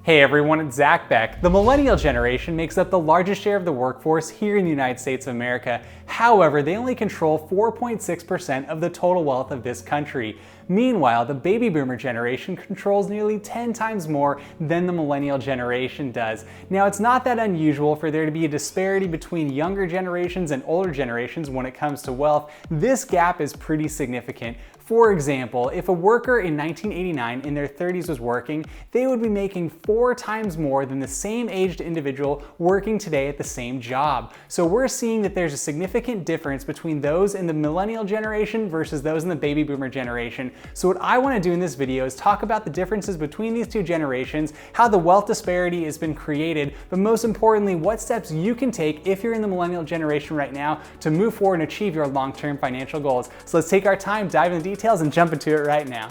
Hey everyone, it's Zach Beck. The millennial generation makes up the largest share of the workforce here in the United States of America. However, they only control 4.6% of the total wealth of this country. Meanwhile, the baby boomer generation controls nearly 10 times more than the millennial generation does. Now, it's not that unusual for there to be a disparity between younger generations and older generations when it comes to wealth. This gap is pretty significant. For example, if a worker in 1989 in their 30s was working, they would be making 4 times more than the same aged individual working today at the same job. So we're seeing that there's a significant difference between those in the millennial generation versus those in the baby boomer generation. So what I want to do in this video is talk about the differences between these two generations, how the wealth disparity has been created, but most importantly, what steps you can take if you're in the millennial generation right now to move forward and achieve your long-term financial goals. So let's take our time, dive into the details and jump into it right now.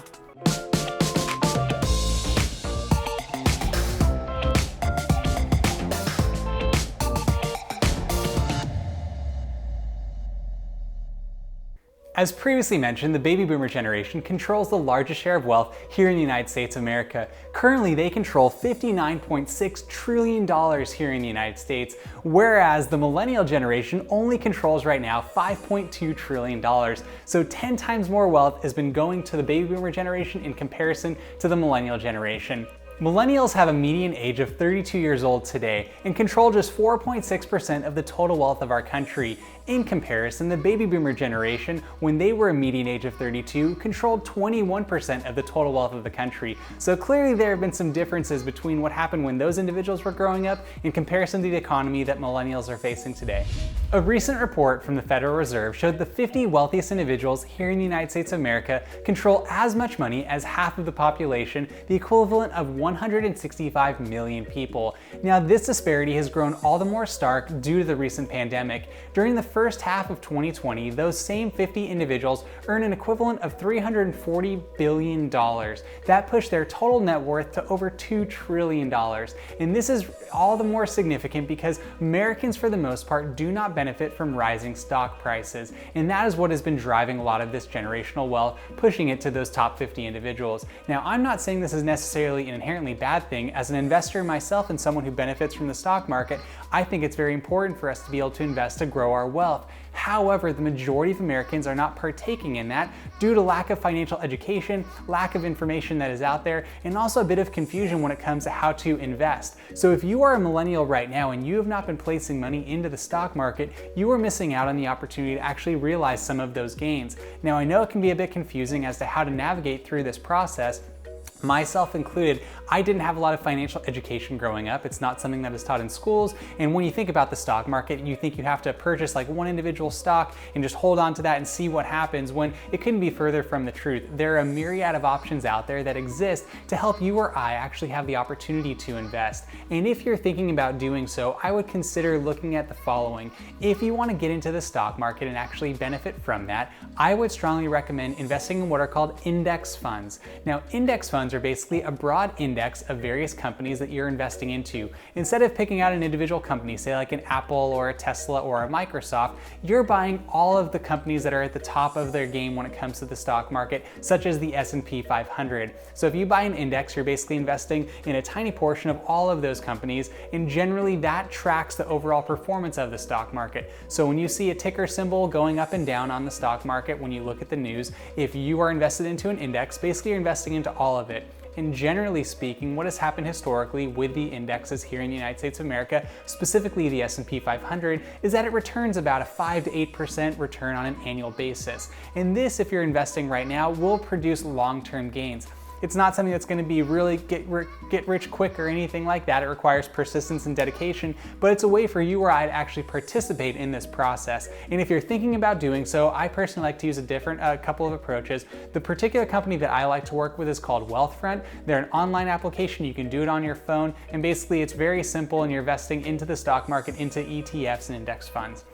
As previously mentioned, the baby boomer generation controls the largest share of wealth here in the United States of America. Currently, they control $59.6 trillion here in the United States, whereas the millennial generation only controls right now $5.2 trillion. So 10 times more wealth has been going to the baby boomer generation in comparison to the millennial generation. Millennials have a median age of 32 years old today and control just 4.6% of the total wealth of our country. In comparison, the baby boomer generation, when they were a median age of 32, controlled 21% of the total wealth of the country. So clearly there have been some differences between what happened when those individuals were growing up in comparison to the economy that millennials are facing today. A recent report from the Federal Reserve showed the 50 wealthiest individuals here in the United States of America control as much money as half of the population, the equivalent of 165 million people. Now, this disparity has grown all the more stark due to the recent pandemic. During the first half of 2020, those same 50 individuals earn an equivalent of $340 billion. That pushed their total net worth to over $2 trillion. And this is all the more significant because Americans, for the most part, do not benefit from rising stock prices. And that is what has been driving a lot of this generational wealth, pushing it to those top 50 individuals. Now, I'm not saying this is necessarily an inherently bad thing. As an investor myself and someone who benefits from the stock market, I think it's very important for us to be able to invest to grow our wealth. However, the majority of Americans are not partaking in that due to lack of financial education, lack of information that is out there, and also a bit of confusion when it comes to how to invest. So if you are a millennial right now and you have not been placing money into the stock market, you are missing out on the opportunity to actually realize some of those gains. Now, I know it can be a bit confusing as to how to navigate through this process. Myself included, I didn't have a lot of financial education growing up. It's not something that is taught in schools. And when you think about the stock market, you think you have to purchase like one individual stock and just hold on to that and see what happens, when it couldn't be further from the truth. There are a myriad of options out there that exist to help you or I actually have the opportunity to invest. And if you're thinking about doing so, I would consider looking at the following. If you want to get into the stock market and actually benefit from that, I would strongly recommend investing in what are called index funds. Now, index funds are basically a broad index of various companies that you're investing into. Instead of picking out an individual company, say like an Apple or a Tesla or a Microsoft, you're buying all of the companies that are at the top of their game when it comes to the stock market, such as the S&P 500. So if you buy an index, you're basically investing in a tiny portion of all of those companies, and generally that tracks the overall performance of the stock market. So when you see a ticker symbol going up and down on the stock market, when you look at the news, if you are invested into an index, basically you're investing into all of it. And generally speaking, what has happened historically with the indexes here in the United States of America, specifically the S&P 500, is that it returns about a 5 to 8% return on an annual basis. And this, if you're investing right now, will produce long-term gains. It's not something that's going to be really get rich quick or anything like that. It requires persistence and dedication, but it's a way for you or I to actually participate in this process. And if you're thinking about doing so, I personally like to use a couple of approaches. The particular company that I like to work with is called Wealthfront. They're an online application. You can do it on your phone, and basically it's very simple, and you're investing into the stock market, into ETFs and index funds.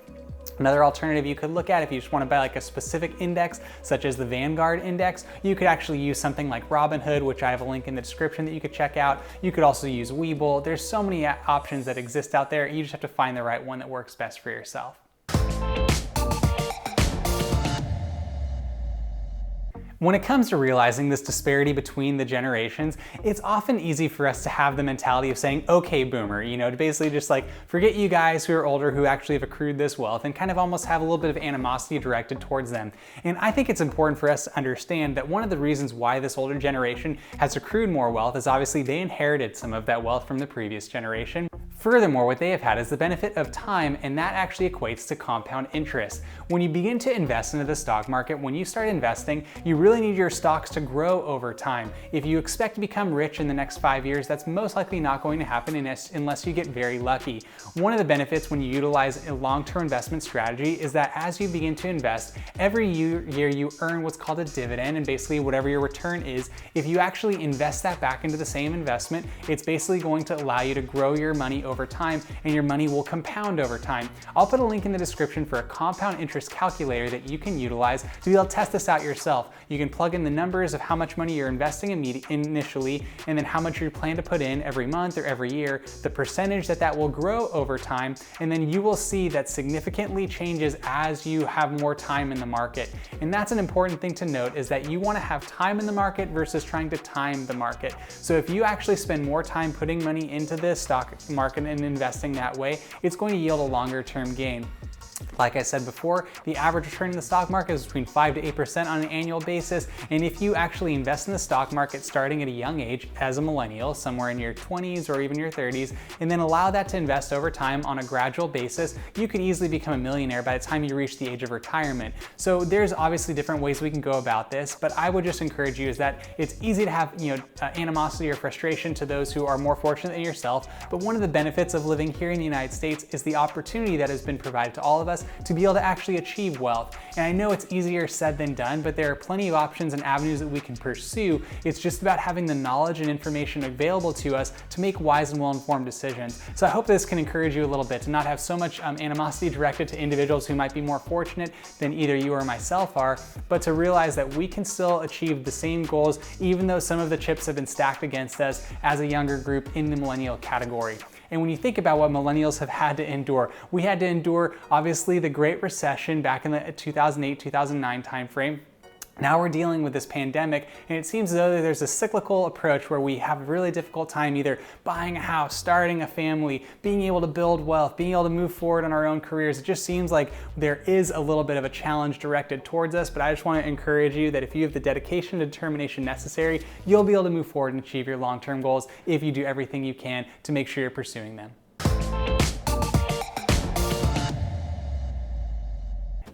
Another alternative you could look at if you just want to buy like a specific index, such as the Vanguard index, you could actually use something like Robinhood, which I have a link in the description that you could check out. You could also use WeBull. There's so many options that exist out there. You just have to find the right one that works best for yourself. When it comes to realizing this disparity between the generations, it's often easy for us to have the mentality of saying, okay, boomer, to basically just like forget you guys who are older who actually have accrued this wealth and kind of almost have a little bit of animosity directed towards them. And I think it's important for us to understand that one of the reasons why this older generation has accrued more wealth is obviously they inherited some of that wealth from the previous generation. Furthermore, what they have had is the benefit of time, and that actually equates to compound interest. When you begin to invest into the stock market, when you start investing, you really need your stocks to grow over time. If you expect to become rich in the next 5 years, that's most likely not going to happen unless you get very lucky. One of the benefits when you utilize a long-term investment strategy is that as you begin to invest, every year you earn what's called a dividend, and basically whatever your return is, if you actually invest that back into the same investment, it's basically going to allow you to grow your money over time, and your money will compound over time. I'll put a link in the description for a compound interest calculator that you can utilize to be able to test this out yourself. You can plug in the numbers of how much money you're investing initially, and then how much you plan to put in every month or every year, the percentage that will grow over time, and then you will see that significantly changes as you have more time in the market. And that's an important thing to note, is that you want to have time in the market versus trying to time the market. So if you actually spend more time putting money into this stock market and investing that way, it's going to yield a longer term gain. Like I said before, the average return in the stock market is between 5 to 8% on an annual basis. And if you actually invest in the stock market starting at a young age as a millennial, somewhere in your 20s or even your 30s, and then allow that to invest over time on a gradual basis, you could easily become a millionaire by the time you reach the age of retirement. So there's obviously different ways we can go about this, but I would just encourage you is that it's easy to have animosity or frustration to those who are more fortunate than yourself. But one of the benefits of living here in the United States is the opportunity that has been provided to all of us to be able to actually achieve wealth. And I know it's easier said than done, but there are plenty of options and avenues that we can pursue. It's just about having the knowledge and information available to us to make wise and well-informed decisions. So I hope this can encourage you a little bit to not have so much animosity directed to individuals who might be more fortunate than either you or myself are, but to realize that we can still achieve the same goals even though some of the chips have been stacked against us as a younger group in the millennial category. And when you think about what millennials have had to endure, we had to endure obviously the Great Recession back in the 2008-2009 timeframe. Now we're dealing with this pandemic, and it seems as though there's a cyclical approach where we have a really difficult time either buying a house, starting a family, being able to build wealth, being able to move forward on our own careers. It just seems like there is a little bit of a challenge directed towards us, but I just want to encourage you that if you have the dedication and determination necessary, you'll be able to move forward and achieve your long-term goals if you do everything you can to make sure you're pursuing them.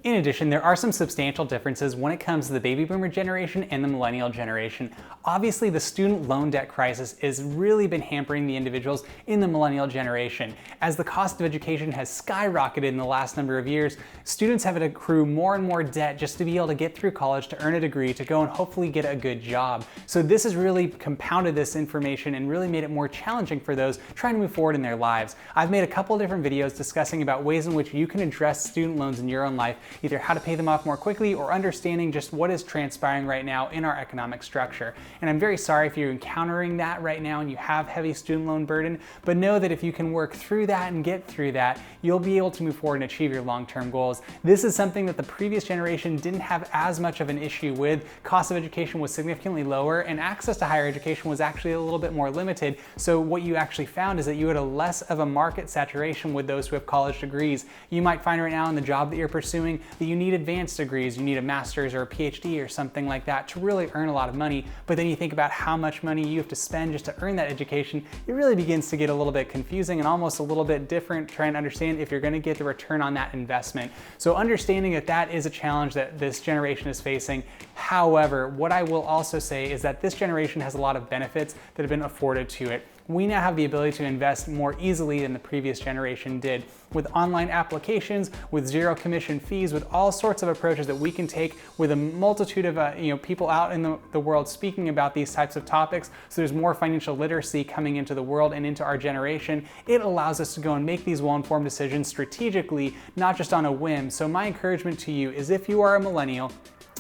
In addition, there are some substantial differences when it comes to the baby boomer generation and the millennial generation. Obviously, the student loan debt crisis has really been hampering the individuals in the millennial generation. As the cost of education has skyrocketed in the last number of years, students have to accrue more and more debt just to be able to get through college, to earn a degree, to go and hopefully get a good job. So this has really compounded this information and really made it more challenging for those trying to move forward in their lives. I've made a couple of different videos discussing about ways in which you can address student loans in your own life, either how to pay them off more quickly or understanding just what is transpiring right now in our economic structure. And I'm very sorry if you're encountering that right now and you have heavy student loan burden, but know that if you can work through that and get through that, you'll be able to move forward and achieve your long-term goals. This is something that the previous generation didn't have as much of an issue with. Cost of education was significantly lower and access to higher education was actually a little bit more limited. So what you actually found is that you had a less of a market saturation with those who have college degrees. You might find right now in the job that you're pursuing that you need advanced degrees, you need a master's or a PhD or something like that to really earn a lot of money. But then you think about how much money you have to spend just to earn that education, it really begins to get a little bit confusing and almost a little bit different trying to understand if you're going to get the return on that investment. So understanding that that is a challenge that this generation is facing. However, what I will also say is that this generation has a lot of benefits that have been afforded to it. We now have the ability to invest more easily than the previous generation did, with online applications, with zero commission fees, with all sorts of approaches that we can take with a multitude of people out in the world speaking about these types of topics. So there's more financial literacy coming into the world and into our generation. It allows us to go and make these well-informed decisions strategically, not just on a whim. So my encouragement to you is if you are a millennial,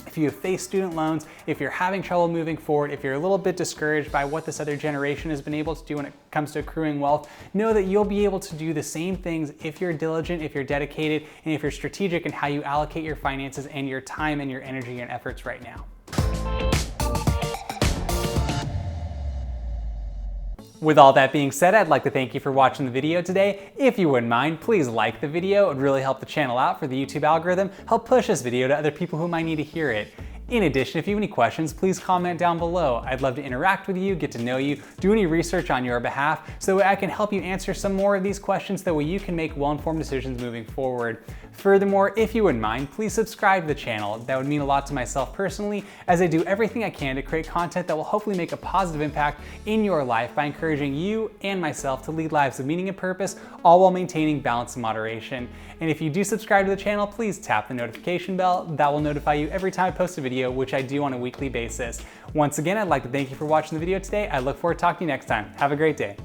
if you have faced student loans, if you're having trouble moving forward, if you're a little bit discouraged by what this other generation has been able to do when it comes to accruing wealth, know that you'll be able to do the same things if you're diligent, if you're dedicated, and if you're strategic in how you allocate your finances and your time and your energy and efforts right now. With all that being said, I'd like to thank you for watching the video today. If you wouldn't mind, please like the video. It would really help the channel out for the YouTube algorithm, help push this video to other people who might need to hear it. In addition, if you have any questions, please comment down below. I'd love to interact with you, get to know you, do any research on your behalf, so that I can help you answer some more of these questions, that way you can make well-informed decisions moving forward. Furthermore, if you wouldn't mind, please subscribe to the channel. That would mean a lot to myself personally, as I do everything I can to create content that will hopefully make a positive impact in your life by encouraging you and myself to lead lives of meaning and purpose, all while maintaining balance and moderation. And if you do subscribe to the channel, please tap the notification bell. That will notify you every time I post a video, which I do on a weekly basis. Once again, I'd like to thank you for watching the video today. I look forward to talking to you next time. Have a great day.